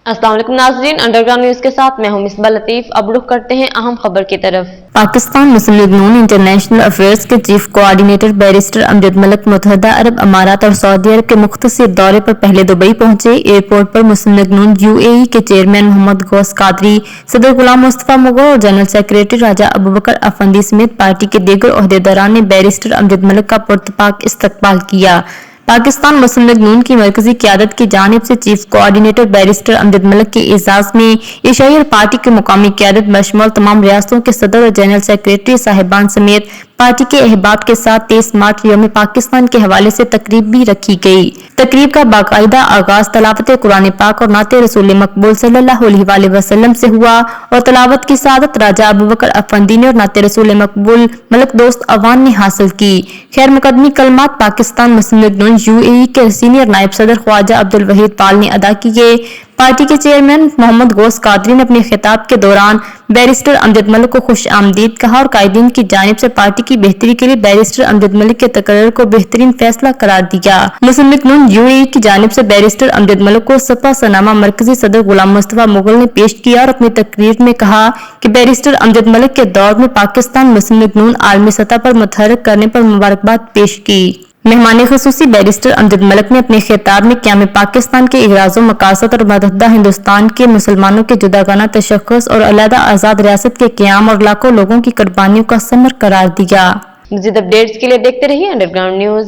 अस्सलाम वालेकुम नाज़रीन, अंडरग्राउंड न्यूज के साथ मैं हूं मिसबा लतीफ। अब रुख करते हैं अहम खबर की तरफ। पाकिस्तान मुस्लिम लीग नून इंटरनेशनल अफेयर्स के chief coordinator barrister Amjad Malik मुत्तहदा अरब अमारात और सऊदी अरब के मुख्तसर दौरे पर पहले दुबई पहुंचे। एयरपोर्ट पर मुस्लिम लीग नून यूएई के चेयरमैन मोहम्मद गौस कादरी, सदर गुलाम मुस्तफा मुगल और जनरल सेक्रेटरी राजा अबू बकर अफंदी समेत पार्टी के दीगर ओहदेदारान ने बैरिस्टर अमजद मलिक का पुरतपाक इस्तकबाल किया। पाकिस्तान मुस्लिम लीग नून की मरकजी क़यादत की जानिब से chief coordinator barrister Amjad Malik के एजाज में एशियाई पार्टी की मुकामी क़यादत बशमूल तमाम रियासतों के सदर और जनरल सेक्रेटरी साहिबान समेत पार्टी के अहबाब के साथ 23 मार्च यौम पाकिस्तान के हवाले से तकरीब भी रखी गई। तकरीब का बाकायदा आगाज तलावत कुरान पाक और नाते रसूल मकबूल सल्लल्लाहु अलैहि वसल्लम से हुआ और तलावत की सादत राजा अबू बकर अफंदी ने और नाते रसूल मकबूल मलिक दोस्त अवान ने हासिल की। खैर मुकदमी कलमात पाकिस्तान मुस्लिम लीग नून यूएई के सीनियर नायब सदर ख्वाजा अब्दुल वहीद पाल ने अदा किए। पार्टी के चेयरमैन मोहम्मद गौस कादरी ने अपने खिताब के दौरान बैरिस्टर अमजद मलिक को खुश आमदीद कहा और कायदीन की जानिब से पार्टी की बेहतरी के लिए बैरिस्टर अमजद मलिक के तकर्रुर को बेहतरीन फैसला करार दिया। मुस्लिम लीग नून यूएई की जानिब से बैरिस्टर अमजद मलिक को सपा सनामा मरकजी सदर गुलाम मुस्तफा मुगल ने पेश किया और अपनी तकरीर में कहा कि बैरिस्टर अमजद मलिक के दौर में पाकिस्तान मुस्लिम लीग नून आलमी सतह पर मुतहर्रिक करने पर मुबारकबाद पेश की। मेहमान खुसूसी बैरिस्टर अमजद मलिक ने अपने खिताब में क़याम पाकिस्तान के इग़राज़ो मकासद और मुत्तहदा हिंदुस्तान के मुसलमानों के जुदागाना तशख़्ख़ुस और अलहदा आज़ाद रियासत के क़याम और लाखों लोगों की कुर्बानियों का समर करार दिया। मज़ीद अपडेट्स के लिए देखते रहिए अंडरग्राउंड न्यूज।